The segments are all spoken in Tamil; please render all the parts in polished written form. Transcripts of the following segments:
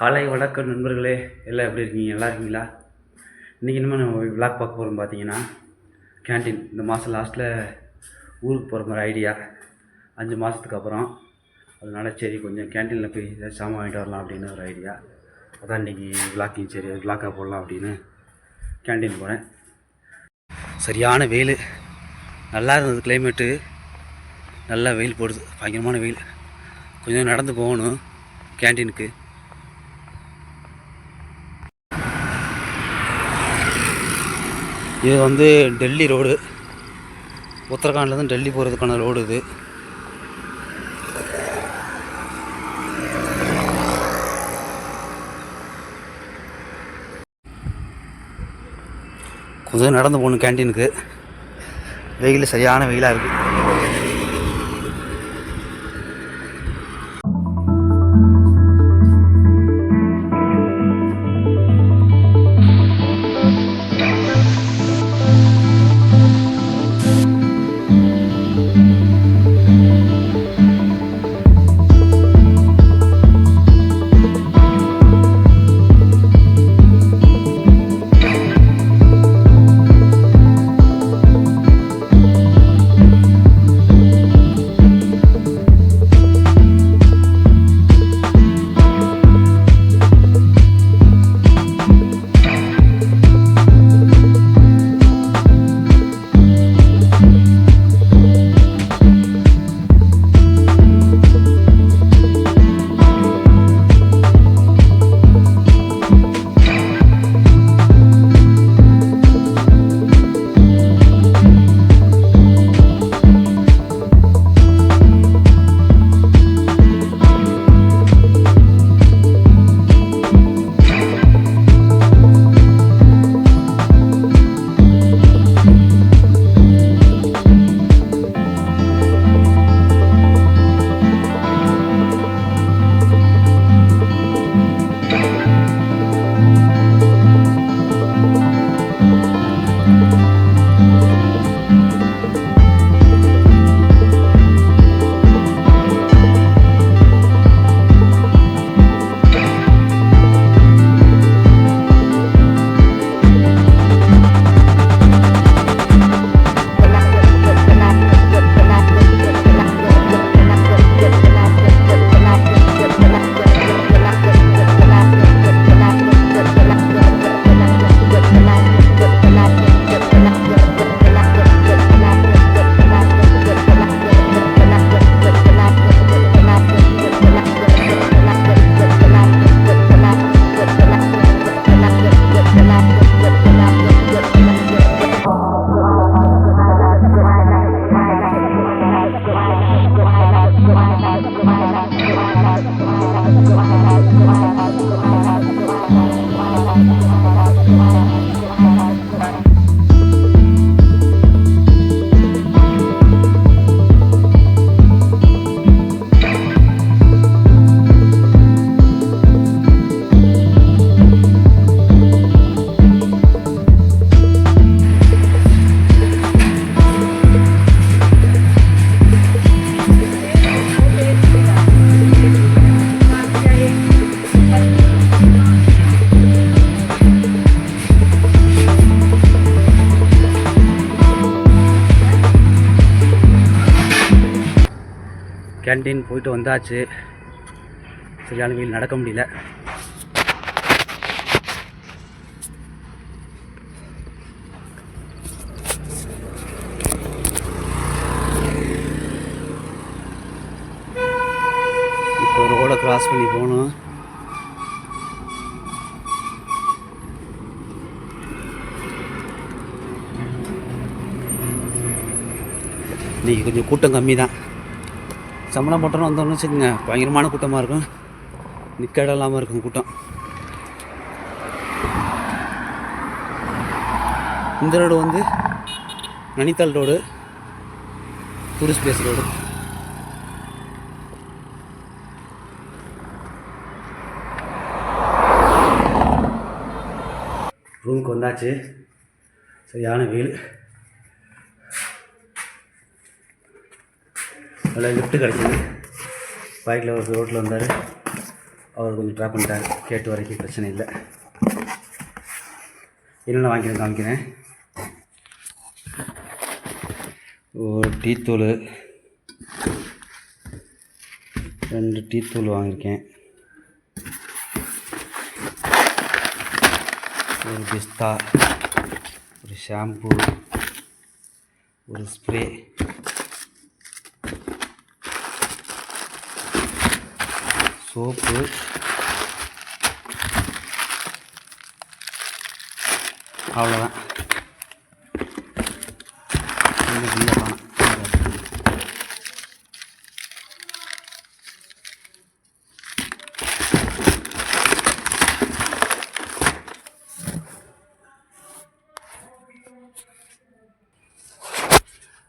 காலை வணக்கம் நண்பர்களே, எல்லாம் எப்படி இருக்கீங்க? நல்லா இருக்கீங்களா? இன்றைக்கி இன்னும் நம்ம விளாக் பார்க்க போகிறோம். பார்த்தீங்கன்னா கேன்டீன் இந்த மாதம் லாஸ்ட்டில் ஊருக்கு போகிற மாதிரி ஐடியா 5 மாதத்துக்கு அப்புறம். அதனால் சரி கொஞ்சம் கேன்டீனில் போய் ஏதாவது சாமான் வாங்கிட்டு வரலாம் அப்படின்னு ஒரு ஐடியா. அதான் இன்றைக்கி விளாக்கிங் சரி விளாக்காக போடலாம் அப்படின்னு கேன்டீன் போனேன். சரியான வெயில், நல்லா இருந்தது கிளைமேட்டு. நல்லா வெயில் போடுது, பயங்கரமான வெயில். கொஞ்சம் நடந்து போகணும் கேன்டீனுக்கு. இது வந்து டெல்லி ரோடு, உத்தரகாண்ட்லேருந்து டெல்லி போகிறதுக்கான ரோடு இது. கொஞ்சம் நடந்து போகணும் கேன்டீனுக்கு. வெயில் சரியான வெயிலாக இருக்குது. கேன்டீன் போயிட்டு வந்தாச்சு. சரியான வெயில், நடக்க முடியல. இப்போ ரோடை கிராஸ் பண்ணி போகணும். இன்றைக்கி கொஞ்சம் கூட்டம் கம்மி தான். சம்பளம் போட்டோன்னு வந்தோம்னு வச்சுக்கோங்க, பயங்கரமான கூட்டமாக இருக்கும். நிற்க இடம் இல்லாமல் இருக்கும் கூட்டம். இந்த ரோடு வந்து நனித்தால் ரோடு, டூரிஸ்ட் பிளேஸ் ரோடு. ரூமுக்கு வந்தாச்சு. சரியான வெயில். அதில் லிஃப்ட்டு கிடச்சிது. பைக்கில் ஒரு ரோட்டில் வந்தார். அவர் கொஞ்சம் ட்ராப் பண்ணிட்டார், கேட்டு வரைக்கும் பிரச்சனை இல்லை. என்னென்ன வாங்கிக்கிறேன் காமிக்கிறேன். ஒரு டீத்தூள், 2 டீத்தூள் வாங்கியிருக்கேன். ஒரு பிஸ்தா, ஒரு ஷாம்பு, ஒரு ஸ்ப்ரே, சோப்பு, அவ்வளோதான்.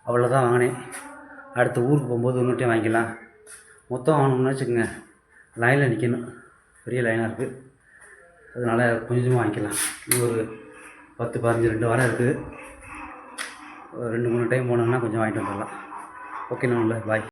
அவ்வளோதான் வாங்கினேன். அடுத்த ஊருக்கு போகும்போது இன்னொட்டையும் வாங்கிக்கலாம். மொத்தம் வாங்கணும்னு வச்சுக்கோங்க, லைனில் நிற்கணும், பெரிய லைனாக இருக்குது. அதனால் கொஞ்சமாக வாங்கிக்கலாம். இன்னும் ஒரு 10-15 2 வாரம் இருக்குது. 2-3 டைம் போனோம்னா கொஞ்சம் வாங்கிட்டு வந்துடலாம். ஓகே, நான் பாய்.